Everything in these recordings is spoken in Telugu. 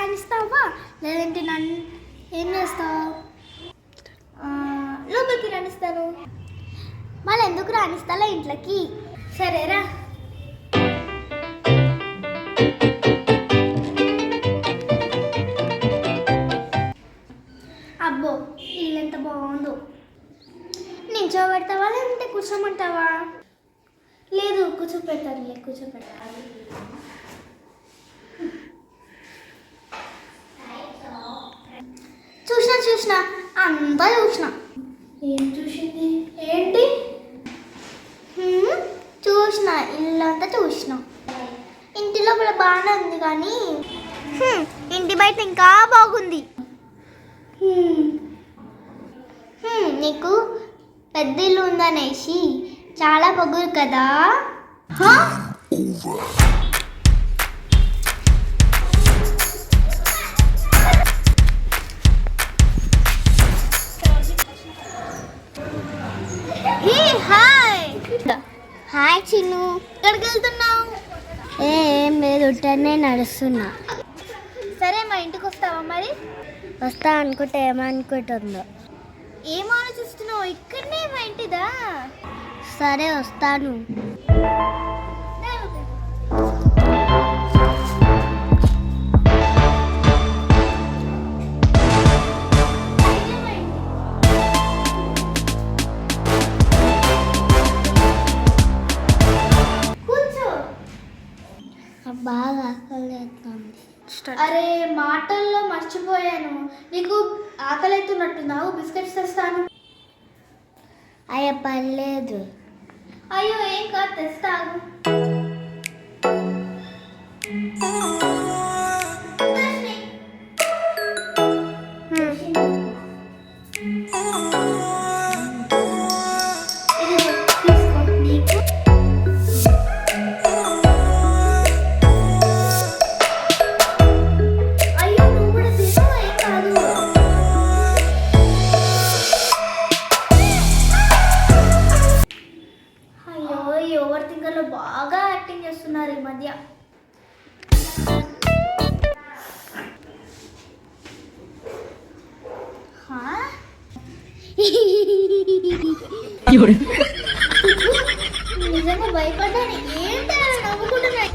రాణిస్తావా లేదంటే నన్ను ఏం చేస్తావు? లోపలికి రాణిస్తాను. మళ్ళీ ఎందుకు రాణిస్తాలా ఇంట్లోకి? సరేరా. అబ్బో ఇల్లు ఎంత బాగుందో. నించోబెడతావా లేదంటే కూర్చోమంటావా? లేదు కూర్చోపెడతాను. కూర్చోపెడతాను. చూసిన అంతా చూసిన. ఏం చూసింది? ఏంటి చూసిన? ఇల్లంతా చూసిన. ఇంటి లోపల బాగానే ఉంది కానీ ఇంటి బయట ఇంకా బాగుంది. నీకు పెద్ద ఇల్లు ఉందనేసి చాలా పొగురు కదా. హాయ్ చిన్ను, ఎక్కడికి వెళ్తున్నావు? ఏం లేదు, ఉట్టనే నడుస్తున్నా. సరే మా ఇంటికి వస్తావా మరి? వస్తా అనుకుంటే ఏమనుకుంటుందో. ఏం ఆలోచిస్తున్నావు? ఇక్కడనే మా ఇంటిదా? సరే వస్తాను. బాగా ఆకలి అవుతుంది. అరే మాటల్లో మర్చిపోయాను, నీకు ఆకలి అవుతున్నట్టున్నావు. బిస్కెట్స్ తెస్తాను. అయ్యో పర్లేదు. అయ్యో ఏం కాదు, తెస్తాను. ఓవర్ థింకర్లో బాగా యాక్టింగ్ చేస్తున్నారు ఈ మధ్య. నిజంగా భయపడ్డాను. ఏంటి నవ్వుకుంటున్నాయి?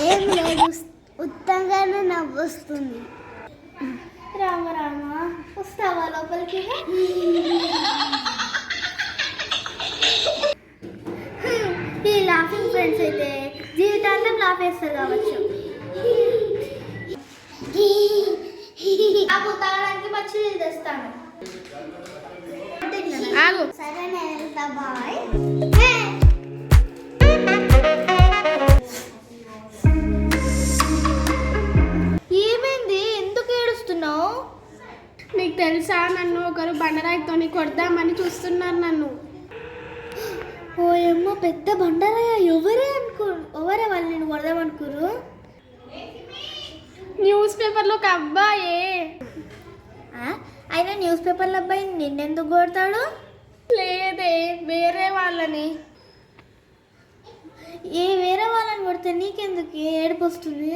ఏం లేదు, ఉత్తంగానే నవ్వొస్తుంది. రామ రామ, వస్తావా లోపలికి? ఈ లాఫింగ్ ఫ్రెండ్స్ అయితే జీవితాంతం లాఫ్ వేస్తారు కావచ్చు. తాగడానికి మంచిది తెస్తాను. సరే నేను వెళ్తా, బాయ్. ఏమైంది? ఎందుకు ఏడుస్తున్నావు? నీకు తెలుసా, నన్ను ఒకరు బండరాయితో కొడదామని చూస్తున్నారు నన్ను. ఓయమ్మ, పెద్ద బండరాయ. ఎవరే వాళ్ళు నేను కొడదామనుకోరు? న్యూస్ పేపర్లో ఒక అబ్బాయే. అయినా న్యూస్ పేపర్ల అబ్బాయి నిన్నెందుకు కొడతాడు? లేదే, వేరే వాళ్ళని. వేరే వాళ్ళని కొడితే నీకెందుకు ఏడుపు వస్తుంది?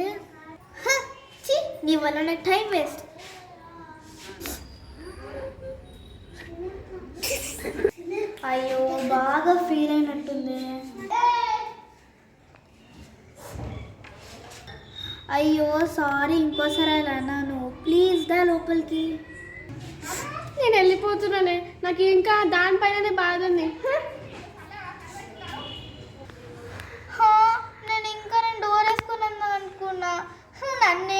నీ వల్ల నాకు టైం వేస్ట్. అయ్యో బాగా ఫీల్ అయినట్టుంది. అయ్యో సారీ, ఇంకోసారి అలా అన్నాను. ప్లీజ్ దా లోపలికి. నేను వెళ్ళిపోతున్నానే, నాకు ఇంకా దానిపైననే బాధ ఉంది. నేను ఇంకా నేను డోర్ వేసుకున్నాను అనుకున్నా. నన్ను